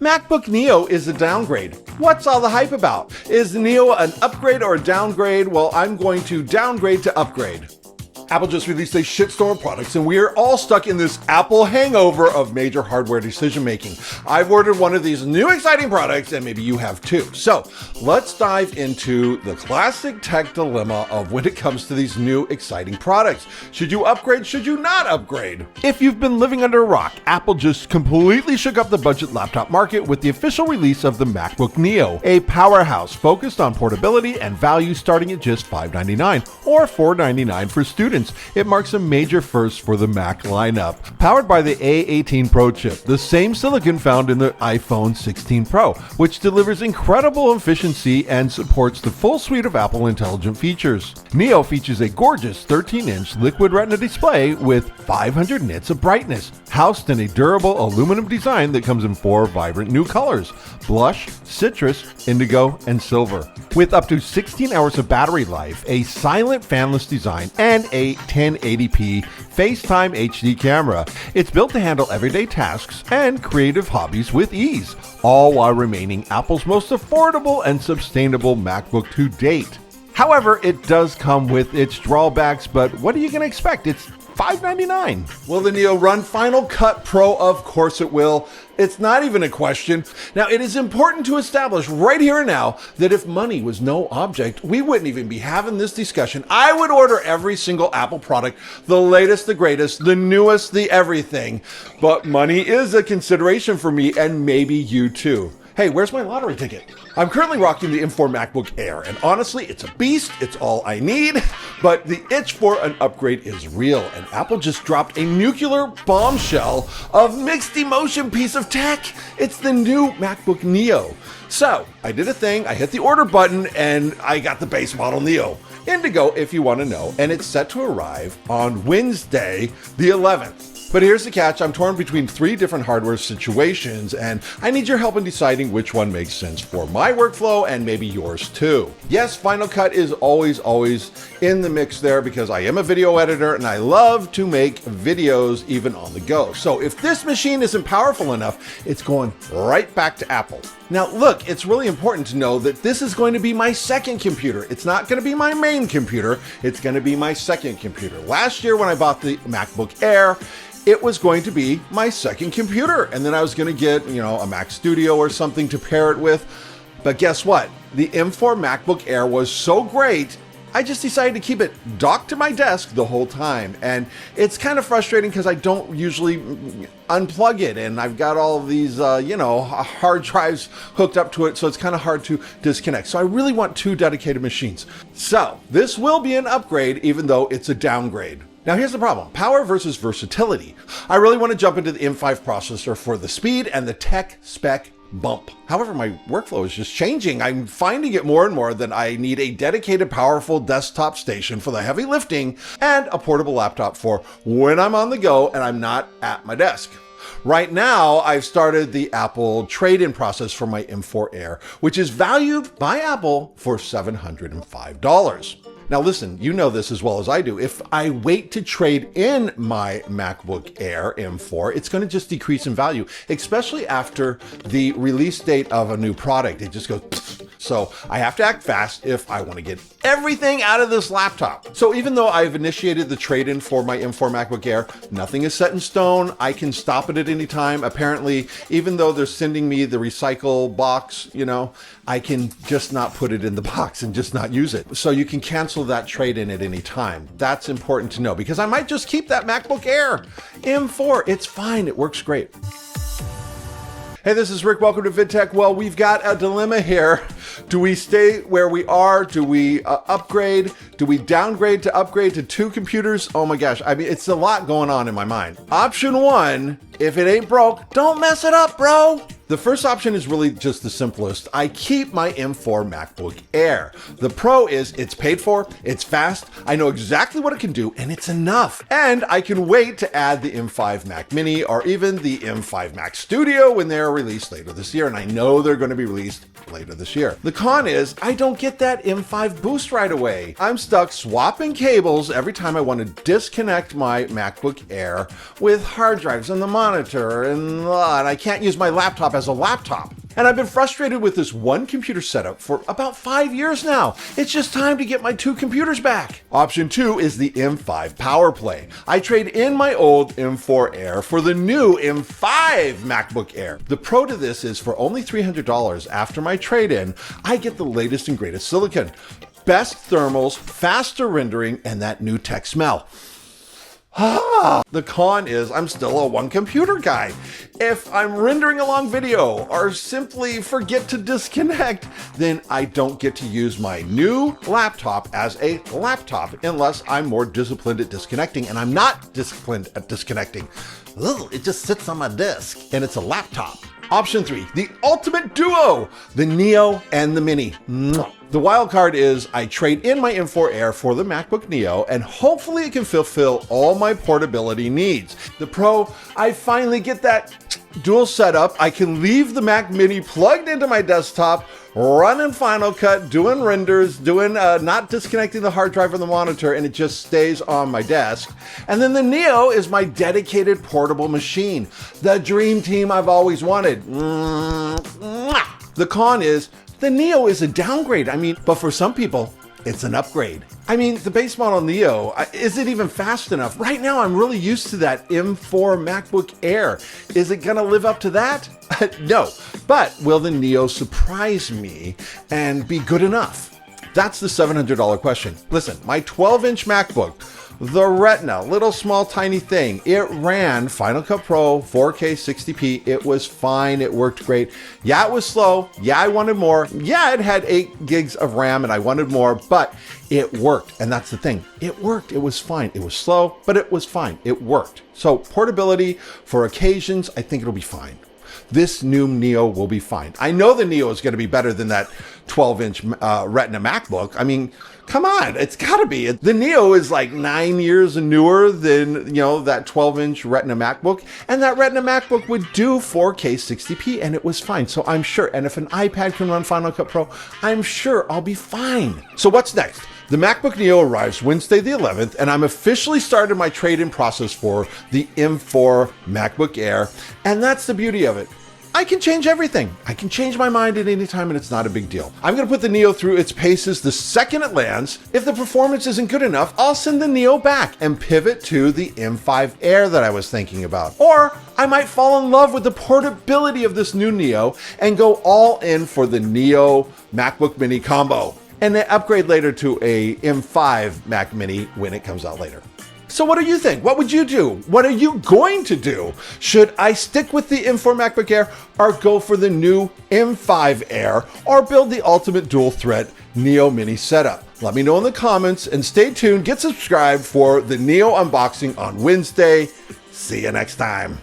MacBook Neo is a downgrade. What's all the hype about? Is the Neo an upgrade or a downgrade? Well, I'm going to downgrade to upgrade. Apple just released a shitstorm of products, and we are all stuck in this Apple hangover of major hardware decision making. I've ordered one of these new exciting products, and maybe you have too. So let's dive into the classic tech dilemma of when it comes to these new exciting products. Should you upgrade? Should you not upgrade? If you've been living under a rock, Apple just completely shook up the budget laptop market with the official release of the MacBook Neo, a powerhouse focused on portability and value starting at just $599 or $499 for students. It marks a major first for the Mac lineup. Powered by the A18 Pro chip, the same silicon found in the iPhone 16 Pro, which delivers incredible efficiency and supports the full suite of Apple intelligent features. Neo features a gorgeous 13-inch liquid retina display with 500 nits of brightness, housed in a durable aluminum design that comes in 4 vibrant new colors: blush, citrus, indigo, and silver. With up to 16 hours of battery life, a silent fanless design, and a 1080p FaceTime HD camera, it's built to handle everyday tasks and creative hobbies with ease, all while remaining Apple's most affordable and sustainable MacBook to date. However, it does come with its drawbacks, but what are you going to expect? It's $599. Will the Neo run Final Cut Pro? Of course it will. It's not even a question. Now, it is important to establish right here and now that if money was no object, we wouldn't even be having this discussion. I would order every single Apple product, the latest, the greatest, the newest, the everything. But money is a consideration for me, and maybe you too. Hey, where's my lottery ticket? I'm currently rocking the M4 MacBook Air, and honestly, it's a beast. It's all I need, but the itch for an upgrade is real, and Apple just dropped a nuclear bombshell of mixed emotion piece of tech. It's the new MacBook Neo. So I did a thing, I hit the order button, and I got the base model Neo. Indigo, if you want to know, and it's set to arrive on Wednesday, the 11th. But here's the catch. I'm torn between 3 different hardware situations, and I need your help in deciding which one makes sense for my workflow and maybe yours too. Yes, Final Cut is always in the mix there because I am a video editor and I love to make videos even on the go. So if this machine isn't powerful enough, it's going right back to Apple. Now look, it's really important to know that this is going to be my second computer. It's not going to be my main computer. It's going to be my second computer. Last year when I bought the MacBook Air, it was going to be my second computer, and then I was going to get, a Mac Studio or something to pair it with. But guess what? The M4 MacBook Air was so great, I just decided to keep it docked to my desk the whole time. And it's kind of frustrating because I don't usually unplug it, and I've got all of these, hard drives hooked up to it, so it's kind of hard to disconnect. So I really want 2 dedicated machines. So this will be an upgrade, even though it's a downgrade. Now here's the problem, power versus versatility. I really want to jump into the M5 processor for the speed and the tech spec bump. However, my workflow is just changing. I'm finding it more and more that I need a dedicated, powerful desktop station for the heavy lifting and a portable laptop for when I'm on the go and I'm not at my desk. Right now, I've started the Apple trade-in process for my M4 Air, which is valued by Apple for $705. Now listen, you know this as well as I do. If I wait to trade in my MacBook Air M4, it's going to just decrease in value, especially after the release date of a new product. It just goes pfft. So I have to act fast if I want to get everything out of this laptop. So even though I've initiated the trade-in for my M4 MacBook Air, nothing is set in stone. I can stop it at any time. Apparently, even though they're sending me the recycle box, I can just not put it in the box and just not use it. So you can cancel that trade-in at any time. That's important to know because I might just keep that MacBook Air M4. It's fine. It works great. Hey, this is Rick. Welcome to VidTech. Well, we've got a dilemma here. Do we stay where we are? Do we upgrade? Do we downgrade to upgrade to 2 computers? Oh my gosh. I mean, it's a lot going on in my mind. Option 1, if it ain't broke, don't mess it up, bro. The first option is really just the simplest. I keep my M4 MacBook Air. The Pro is it's paid for, it's fast, I know exactly what it can do, and it's enough. And I can wait to add the M5 Mac Mini or even the M5 Mac Studio when they're released later this year, and I know they're going to be released later this year. The con is I don't get that M5 boost right away. I'm stuck swapping cables every time I want to disconnect my MacBook Air with hard drives and the monitor, and I can't use my laptop as a laptop. And I've been frustrated with this one computer setup for about 5 years now. It's just time to get my 2 computers back. Option 2 is the M5 PowerPlay. I trade in my old M4 Air for the new M5 MacBook Air. The pro to this is for only $300 after my trade-in, I get the latest and greatest silicon. Best thermals, faster rendering, and that new tech smell. The con is I'm still a one computer guy. If I'm rendering a long video or simply forget to disconnect, then I don't get to use my new laptop as a laptop unless I'm more disciplined at disconnecting, and I'm not disciplined at disconnecting. It just sits on my desk and it's a laptop. Option 3, the ultimate duo, the Neo and the Mini. The wild card is I trade in my M4 Air for the MacBook Neo, and hopefully it can fulfill all my portability needs. The pro, I finally get that dual setup. I can leave the Mac Mini plugged into my desktop, running Final Cut, doing renders, not disconnecting the hard drive from the monitor, and it just stays on my desk. And then the Neo is my dedicated portable machine, the dream team I've always wanted. The con is the Neo is a downgrade. But for some people, it's an upgrade. The base model Neo, is it even fast enough? Right now, I'm really used to that M4 MacBook Air. Is it gonna live up to that? No, but will the Neo surprise me and be good enough? That's the $700 question. Listen, my 12-inch MacBook, the Retina, little small tiny thing, it ran Final Cut Pro 4K 60p. It was fine. It worked great. Yeah, it was slow. Yeah, I wanted more. Yeah, it had 8 gigs of RAM and I wanted more, but it worked. And that's the thing. It worked. It was fine. It was slow, but it was fine. It worked. So portability for occasions, I think it'll be fine. This new Neo will be fine. I know the Neo is going to be better than that 12-inch Retina MacBook. Come on, it's got to be. The Neo is like 9 years newer than, that 12-inch Retina MacBook. And that Retina MacBook would do 4K 60p, and it was fine. So I'm sure. And if an iPad can run Final Cut Pro, I'm sure I'll be fine. So what's next? The MacBook Neo arrives Wednesday the 11th, and I'm officially started my trade-in process for the M4 MacBook Air. And that's the beauty of it. I can change everything. I can change my mind at any time and it's not a big deal. I'm going to put the Neo through its paces the second it lands. If the performance isn't good enough, I'll send the Neo back and pivot to the M5 Air that I was thinking about. Or I might fall in love with the portability of this new Neo and go all in for the Neo MacBook Mini combo, and then upgrade later to a M5 Mac Mini when it comes out later. So what do you think? What would you do? What are you going to do? Should I stick with the M4 MacBook Air or go for the new M5 Air or build the ultimate dual threat Neo Mini setup? Let me know in the comments and stay tuned. Get subscribed for the Neo unboxing on Wednesday. See you next time.